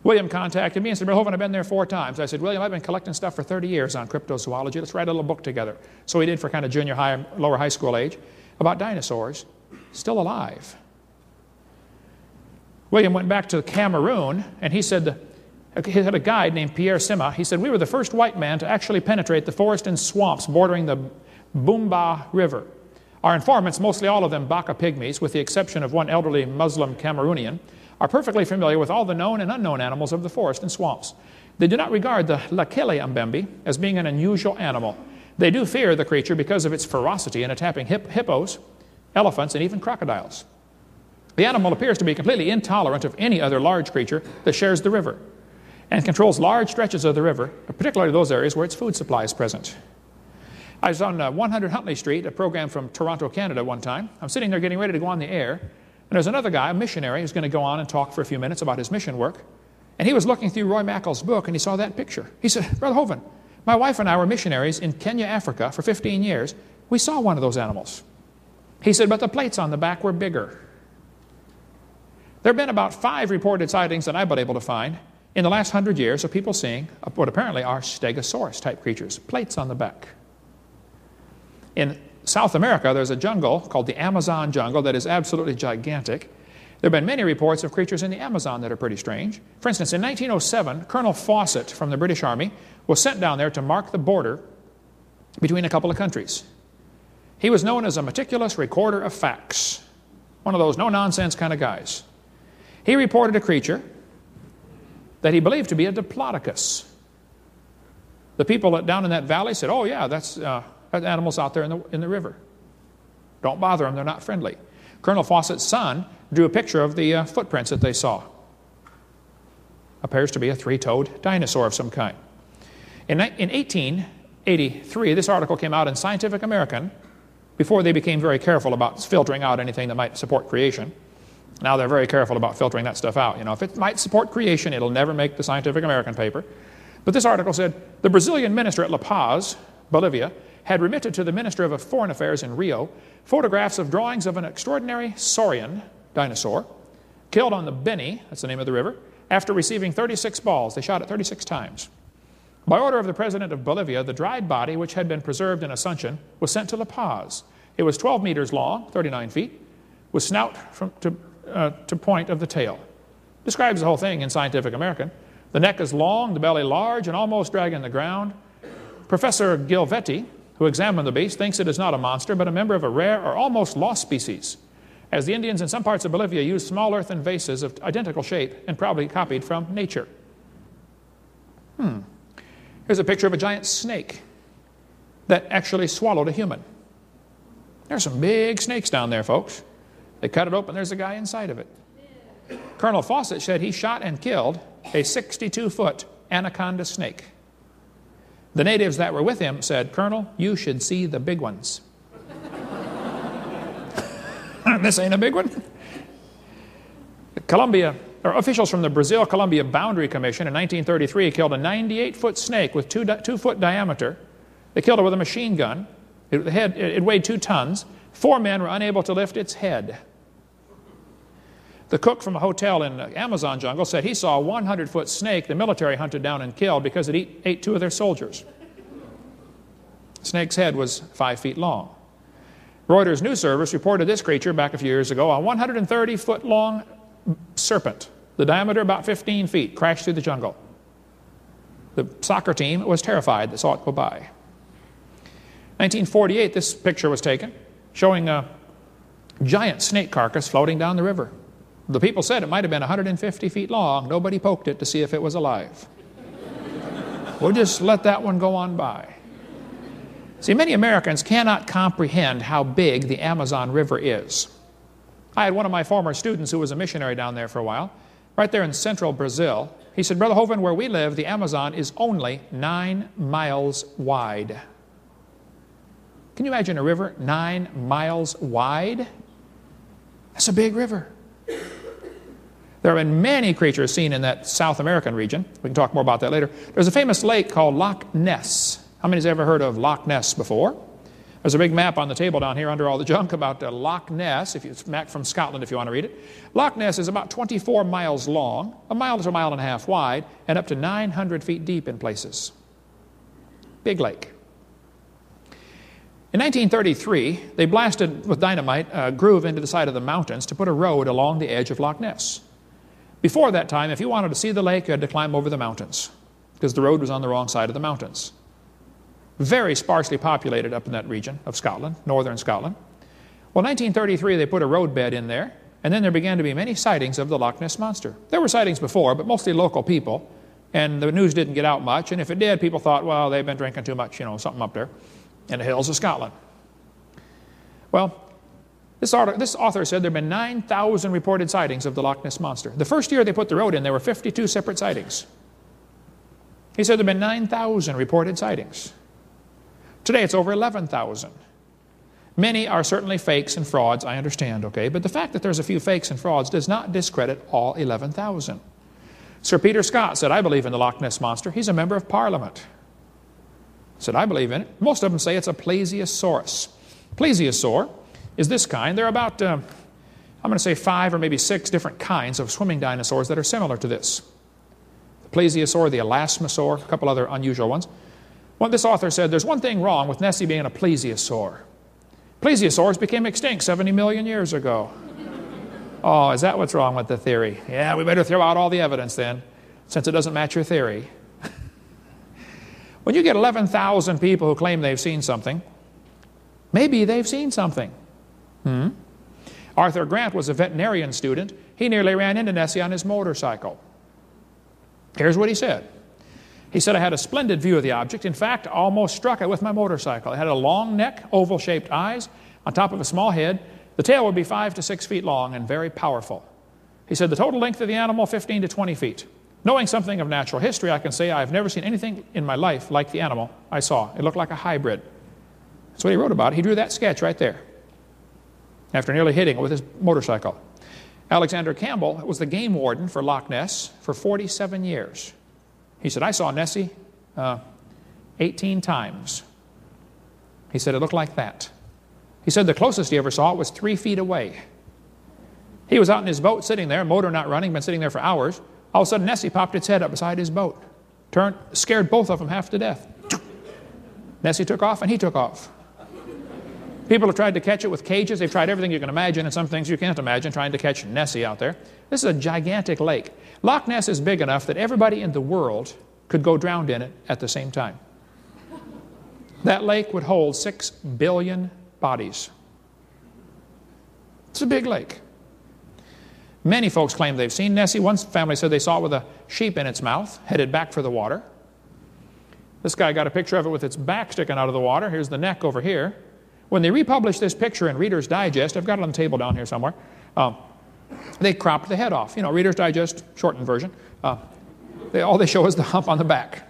William contacted me and said, Brother Hovind, I've been there 4 times. I said, William, I've been collecting stuff for 30 years on cryptozoology. Let's write a little book together. So we did for kind of junior high, lower high school age, about dinosaurs still alive. William went back to Cameroon, and he said, he had a guide named Pierre Sima. He said, we were the first white man to actually penetrate the forest and swamps bordering the Bumba River. Our informants, mostly all of them Baka pygmies, with the exception of one elderly Muslim Cameroonian, are perfectly familiar with all the known and unknown animals of the forest and swamps. They do not regard the Lakele Mbembe as being an unusual animal. They do fear the creature because of its ferocity in attacking hippos, elephants, and even crocodiles. The animal appears to be completely intolerant of any other large creature that shares the river and controls large stretches of the river, particularly those areas where its food supply is present. I was on 100 Huntley Street, a program from Toronto, Canada one time. I'm sitting there getting ready to go on the air, and there's another guy, a missionary, who's going to go on and talk for a few minutes about his mission work. And he was looking through Roy Mackall's book, and he saw that picture. He said, Brother Hovind, my wife and I were missionaries in Kenya, Africa for 15 years. We saw one of those animals. He said, but the plates on the back were bigger. There have been about 5 reported sightings that I've been able to find in the last 100 years of people seeing what apparently are Stegosaurus-type creatures, plates on the back. In South America, there's a jungle called the Amazon jungle that is absolutely gigantic. There have been many reports of creatures in the Amazon that are pretty strange. For instance, in 1907, Colonel Fawcett from the British Army was sent down there to mark the border between a couple of countries. He was known as a meticulous recorder of facts, one of those no-nonsense kind of guys. He reported a creature that he believed to be a diplodocus. The people down in that valley said, oh yeah, that's animals out there in the river. Don't bother them, they're not friendly. Colonel Fawcett's son drew a picture of the footprints that they saw. Appears to be a 3-toed dinosaur of some kind. In 1883, this article came out in Scientific American before they became very careful about filtering out anything that might support creation. Now they're very careful about filtering that stuff out. You know, if it might support creation, it'll never make the Scientific American paper. But this article said, the Brazilian minister at La Paz, Bolivia, had remitted to the Minister of Foreign Affairs in Rio photographs of drawings of an extraordinary saurian dinosaur killed on the Beni, that's the name of the river, after receiving 36 balls. They shot it 36 times. By order of the President of Bolivia, the dried body, which had been preserved in Asuncion, was sent to La Paz. It was 12 meters long, 39 feet, with snout to point of the tail. Describes the whole thing in Scientific American. The neck is long, the belly large, and almost dragging the ground. Professor Gilvetti, who examined the beast, thinks it is not a monster, but a member of a rare or almost lost species, as the Indians in some parts of Bolivia use small earthen vases of identical shape and probably copied from nature. Here's a picture of a giant snake that actually swallowed a human. There's some big snakes down there, folks. They cut it open, there's a guy inside of it. Colonel Fawcett said he shot and killed a 62-foot anaconda snake. The natives that were with him said, Colonel, you should see the big ones. This ain't a big one. Officials from the Brazil-Colombia Boundary Commission in 1933 killed a 98-foot snake with 2-foot diameter. They killed it with a machine gun. It weighed 2 tons. 4 men were unable to lift its head. The cook from a hotel in the Amazon jungle said he saw a 100-foot snake the military hunted down and killed because it ate 2 of their soldiers. The snake's head was 5 feet long. Reuters news service reported this creature back a few years ago, a 130-foot long serpent, the diameter about 15 feet, crashed through the jungle. The soccer team was terrified that saw it go by. 1948, this picture was taken, showing a giant snake carcass floating down the river. The people said it might have been 150 feet long. Nobody poked it to see if it was alive. We'll just let that one go on by. See, many Americans cannot comprehend how big the Amazon River is. I had one of my former students who was a missionary down there for a while, right there in central Brazil. He said, Brother Hovind, where we live, the Amazon is only 9 miles wide. Can you imagine a river 9 miles wide? That's a big river. There have been many creatures seen in that South American region. We can talk more about that later. There's a famous lake called Loch Ness. How many has ever heard of Loch Ness before? There's a big map on the table down here under all the junk about Loch Ness, if it's map from Scotland if you want to read it. Loch Ness is about 24 miles long, a mile to a mile and a half wide, and up to 900 feet deep in places. Big lake. In 1933, they blasted with dynamite a groove into the side of the mountains to put a road along the edge of Loch Ness. Before that time, if you wanted to see the lake, you had to climb over the mountains because the road was on the wrong side of the mountains. Very sparsely populated up in that region of Scotland, northern Scotland. Well, in 1933, they put a roadbed in there, and then there began to be many sightings of the Loch Ness Monster. There were sightings before, but mostly local people, and the news didn't get out much, and if it did, people thought, well, they've been drinking too much, you know, something up there in the hills of Scotland. Well, this author said there have been 9,000 reported sightings of the Loch Ness Monster. The first year they put the road in, there were 52 separate sightings. He said there have been 9,000 reported sightings. Today it's over 11,000. Many are certainly fakes and frauds, I understand, okay? But the fact that there's a few fakes and frauds does not discredit all 11,000. Sir Peter Scott said, I believe in the Loch Ness Monster. He's a member of Parliament. Said, I believe in it. Most of them say it's a plesiosaurus. Plesiosaur is this kind. There are about, I'm going to say 5 or maybe 6 different kinds of swimming dinosaurs that are similar to this. The plesiosaur, the elasmosaur, a couple other unusual ones. Well, this author said, there's one thing wrong with Nessie being a plesiosaur. Plesiosaurs became extinct 70 million years ago. Oh, is that what's wrong with the theory? Yeah, we better throw out all the evidence then, since it doesn't match your theory. When you get 11,000 people who claim they've seen something, maybe they've seen something. Arthur Grant was a veterinarian student. He nearly ran into Nessie on his motorcycle. Here's what he said. He said, I had a splendid view of the object. In fact, I almost struck it with my motorcycle. It had a long neck, oval-shaped eyes, on top of a small head. The tail would be 5 to 6 feet long and very powerful. He said, the total length of the animal, 15 to 20 feet. Knowing something of natural history, I can say I've never seen anything in my life like the animal I saw. It looked like a hybrid. That's what he wrote about. He drew that sketch right there after nearly hitting it with his motorcycle. Alexander Campbell was the game warden for Loch Ness for 47 years. He said, I saw Nessie 18 times. He said, it looked like that. He said the closest he ever saw it was 3 feet away. He was out in his boat sitting there, motor not running, been sitting there for hours. All of a sudden, Nessie popped its head up beside his boat. Scared both of them half to death. Nessie took off and he took off. People have tried to catch it with cages. They've tried everything you can imagine and some things you can't imagine trying to catch Nessie out there. This is a gigantic lake. Loch Ness is big enough that everybody in the world could go drowned in it at the same time. That lake would hold 6 billion bodies. It's a big lake. Many folks claim they've seen Nessie. One family said they saw it with a sheep in its mouth, headed back for the water. This guy got a picture of it with its back sticking out of the water. Here's the neck over here. When they republished this picture in Reader's Digest, I've got it on the table down here somewhere, they cropped the head off. You know, Reader's Digest, shortened version. All they show is the hump on the back.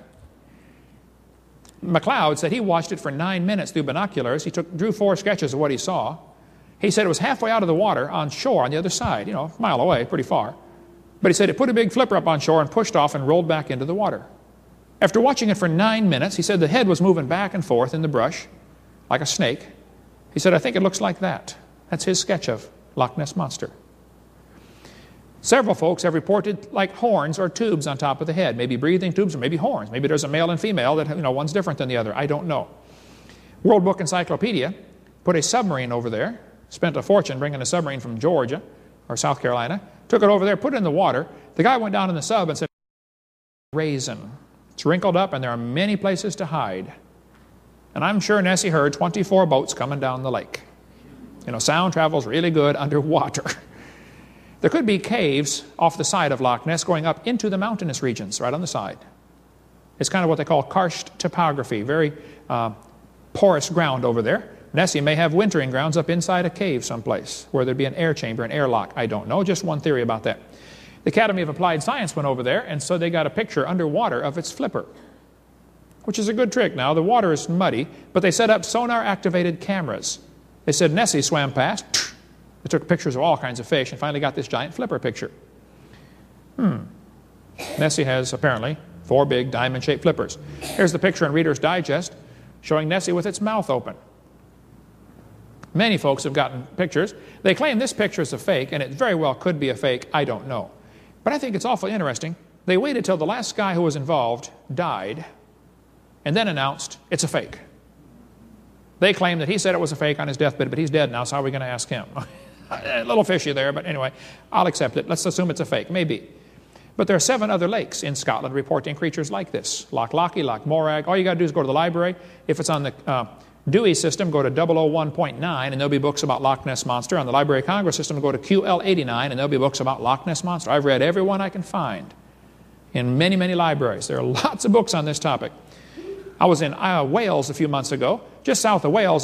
MacLeod said he watched it for 9 minutes through binoculars. He drew 4 sketches of what he saw. He said it was halfway out of the water on shore on the other side, you know, a mile away, pretty far. But he said it put a big flipper up on shore and pushed off and rolled back into the water. After watching it for 9 minutes, he said the head was moving back and forth in the brush like a snake. He said, I think it looks like that. That's his sketch of Loch Ness Monster. Several folks have reported like horns or tubes on top of the head, maybe breathing tubes or maybe horns. Maybe there's a male and female that, you know, one's different than the other. I don't know. World Book Encyclopedia put a submarine over there, spent a fortune bringing a submarine from Georgia or South Carolina, took it over there, put it in the water. The guy went down in the sub and said, raisin. It's wrinkled up and there are many places to hide. And I'm sure Nessie heard 24 boats coming down the lake. You know, sound travels really good underwater. There could be caves off the side of Loch Ness going up into the mountainous regions right on the side. It's kind of what they call karst topography, very porous ground over there. Nessie may have wintering grounds up inside a cave someplace where there'd be an air chamber, an airlock. I don't know, just one theory about that. The Academy of Applied Science went over there, and so they got a picture underwater of its flipper, which is a good trick now. The water is muddy, but they set up sonar-activated cameras. They said Nessie swam past. They took pictures of all kinds of fish and finally got this giant flipper picture. Nessie has apparently 4 big diamond-shaped flippers. Here's the picture in Reader's Digest showing Nessie with its mouth open. Many folks have gotten pictures. They claim this picture is a fake, and it very well could be a fake. I don't know. But I think it's awfully interesting. They waited till the last guy who was involved died and then announced it's a fake. They claim that he said it was a fake on his deathbed, but he's dead now, so how are we going to ask him? A little fishy there, but anyway, I'll accept it. Let's assume it's a fake. Maybe. But there are 7 other lakes in Scotland reporting creatures like this. Loch Lochy, Loch Morag. All you got to do is go to the library. If it's on the Dewey system, go to 001.9, and there'll be books about Loch Ness Monster. On the Library of Congress system, go to QL89, and there'll be books about Loch Ness Monster. I've read every one I can find in many, many libraries. There are lots of books on this topic. I was in Wales a few months ago, just south of Wales.